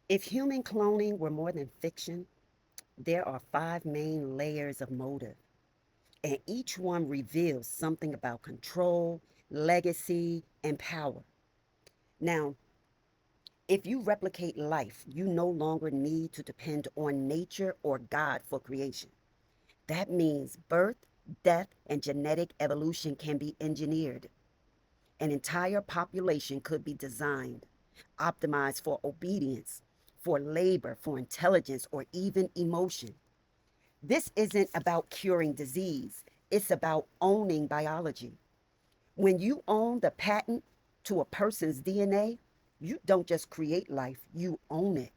If human cloning were more than fiction, there are five main layers of motive, and each one reveals something about control, legacy, and power. Now, if you replicate life, you no longer need to depend on nature or God for creation. That means birth, death, and genetic evolution can be engineered. An entire population could be designed, optimized for obedience, for labor, for intelligence, or even emotion. This isn't about curing disease, it's about owning biology. When you own the patent to a person's DNA, you don't just create life, you own it.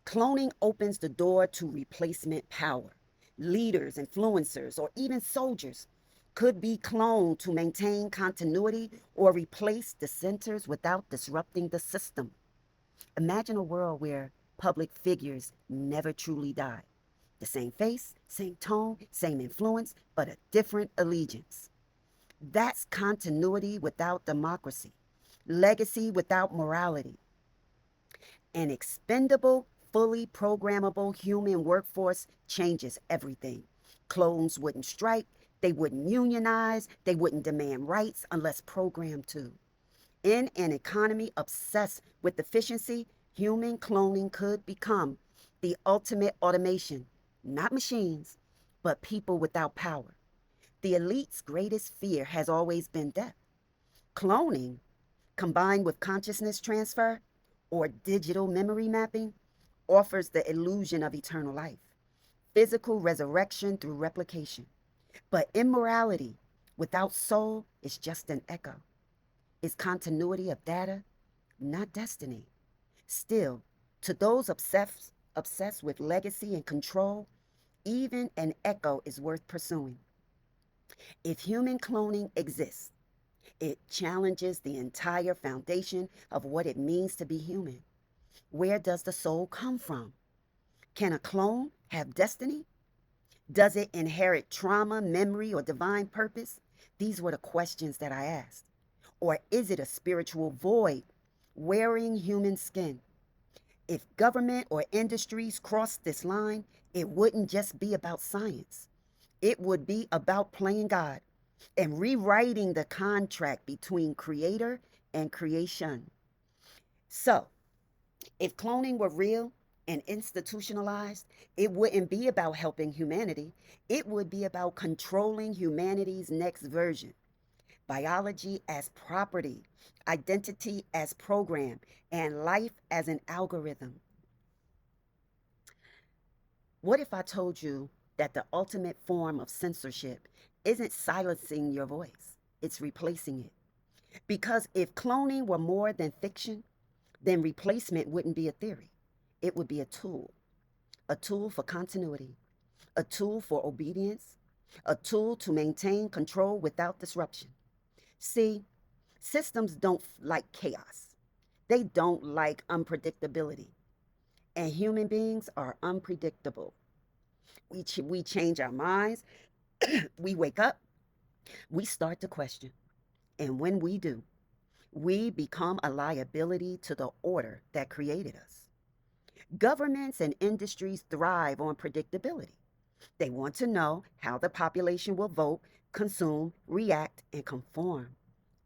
Cloning opens the door to replacement power. Leaders, influencers, or even soldiers could be cloned to maintain continuity or replace dissenters without disrupting the system. Imagine a world where public figures never truly die. The same face, same tone, same influence, but a different allegiance. That's continuity without democracy, legacy without morality. An expendable, fully programmable human workforce changes everything. Clones wouldn't strike, they wouldn't unionize, they wouldn't demand rights unless programmed to. In an economy obsessed with efficiency, human cloning could become the ultimate automation, not machines, but people without power. The elite's greatest fear has always been death. Cloning, combined with consciousness transfer or digital memory mapping, offers the illusion of eternal life, physical resurrection through replication. But immorality without soul is just an echo. It's continuity of data, not destiny. Still, to those obsessed with legacy and control, even an echo is worth pursuing. If human cloning exists, it challenges the entire foundation of what it means to be human. Where does the soul come from? Can a clone have destiny? Does it inherit trauma, memory, or divine purpose? These were the questions that I asked. Or is it a spiritual void wearing human skin? If government or industries crossed this line, it wouldn't just be about science. It would be about playing God and rewriting the contract between creator and creation. So, if cloning were real and institutionalized, it wouldn't be about helping humanity. It would be about controlling humanity's next version. Biology as property, identity as program, and life as an algorithm. What if I told you that the ultimate form of censorship isn't silencing your voice, it's replacing it? Because if cloning were more than fiction, then replacement wouldn't be a theory. It would be a tool for continuity, a tool for obedience, a tool to maintain control without disruption. See, systems don't like chaos, they don't like unpredictability. And human beings are unpredictable. We change our minds, we wake up, we start to question. And when we do, we become a liability to the order that created us. Governments and industries thrive on predictability. They want to know how the population will vote, consume, react, and conform.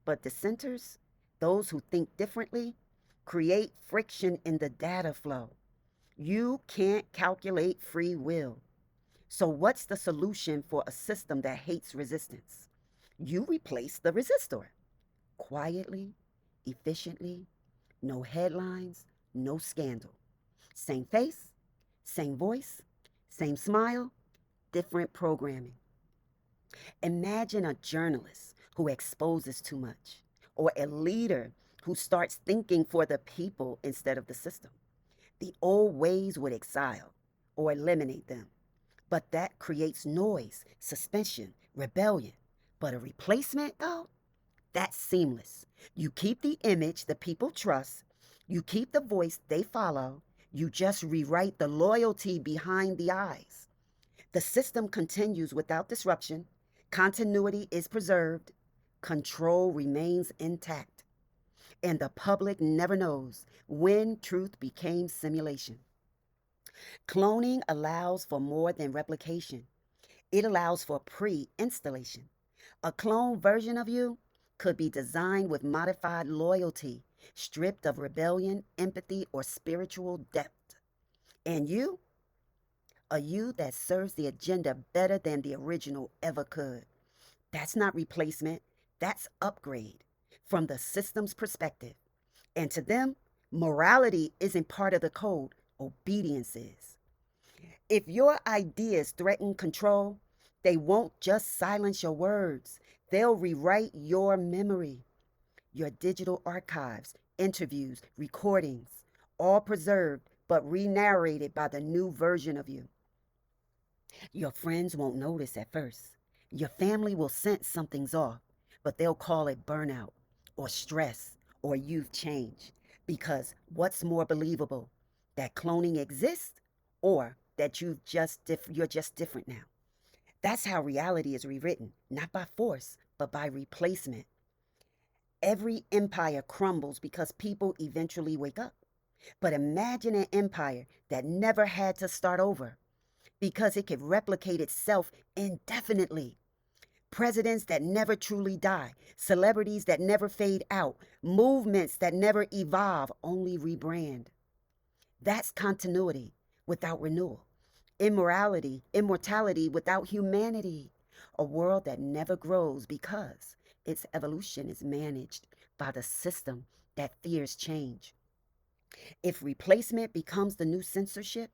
But dissenters, those who think differently, create friction in the data flow. You can't calculate free will. So, what's the solution for a system that hates resistance? You replace the resistor quietly, efficiently, no headlines, no scandal. Same face, same voice, same smile, different programming. Imagine a journalist who exposes too much, or a leader who starts thinking for the people instead of the system. The old ways would exile or eliminate them, but that creates noise, suspension, rebellion. But a replacement, though, that's seamless. You keep the image the people trust, you keep the voice they follow, you just rewrite the loyalty behind the eyes. The system continues without disruption, continuity is preserved, control remains intact. And the public never knows when truth became simulation. Cloning allows for more than replication, it allows for pre installation. A clone version of you could be designed with modified loyalty, stripped of rebellion, empathy, or spiritual depth. And you, a you that serves the agenda better than the original ever could. That's not replacement, that's upgrade from the system's perspective. And to them, morality isn't part of the code, obedience is. If your ideas threaten control, they won't just silence your words, they'll rewrite your memory, your digital archives, interviews, recordings, all preserved but re narrated by the new version of you. Your friends won't notice at first. Your family will sense something's off, but they'll call it burnout or stress or you've changed. Because what's more believable, that cloning exists or that you're just different now? That's how reality is rewritten, not by force, but by replacement. Every empire crumbles because people eventually wake up. But imagine an empire that never had to start over because it could replicate itself indefinitely. Presidents that never truly die, celebrities that never fade out, movements that never evolve, only rebrand. That's continuity without renewal, immortality without humanity, a world that never grows because its evolution is managed by the system that fears change. If replacement becomes the new censorship,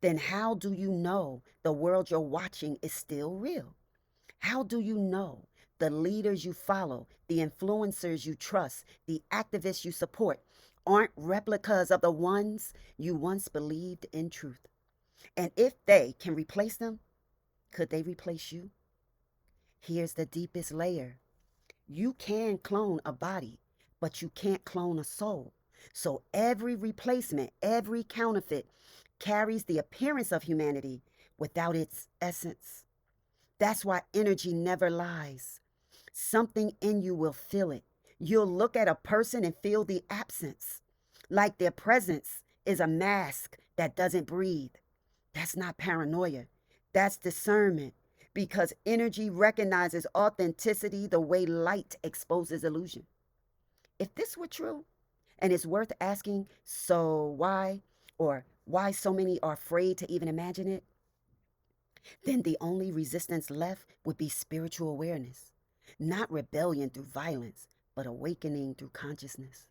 then how do you know the world you're watching is still real? How do you know the leaders you follow, the influencers you trust, the activists you support aren't replicas of the ones you once believed in truth? And if they can replace them, could they replace you? Here's the deepest layer. You can clone a body, but you can't clone a soul. So every replacement, every counterfeit carries the appearance of humanity without its essence. That's why energy never lies. Something in you will feel it. You'll look at a person and feel the absence, like their presence is a mask that doesn't breathe. That's not paranoia, that's discernment. Because energy recognizes authenticity the way light exposes illusion. If this were true, and it's worth asking, so why, or why so many are afraid to even imagine it, then the only resistance left would be spiritual awareness, not rebellion through violence, but awakening through consciousness.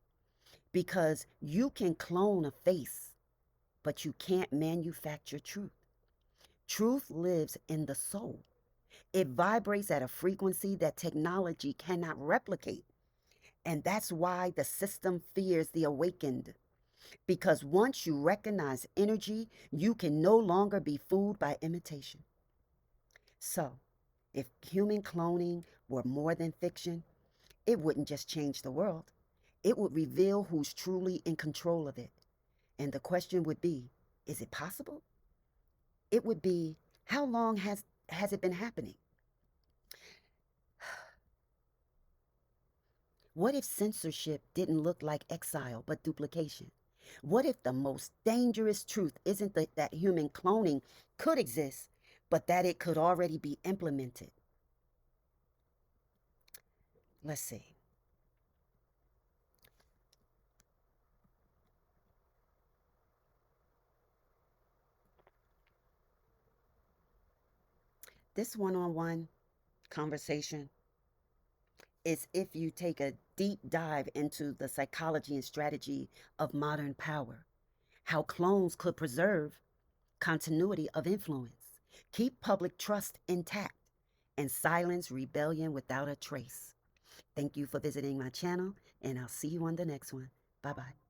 Because you can clone a face, but you can't manufacture truth. Truth lives in the soul. It vibrates at a frequency that technology cannot replicate. And that's why the system fears the awakened. Because once you recognize energy, you can no longer be fooled by imitation. So, if human cloning were more than fiction, it wouldn't just change the world, it would reveal who's truly in control of it. And the question would be, is it possible? It would be, how long has it been happening? What if censorship didn't look like exile but duplication? What if the most dangerous truth isn't that human cloning could exist, but that it could already be implemented? Let's see. This one on one conversation is if you take a deep dive into the psychology and strategy of modern power, how clones could preserve continuity of influence, keep public trust intact, and silence rebellion without a trace. Thank you for visiting my channel, and I'll see you on the next one. Bye bye.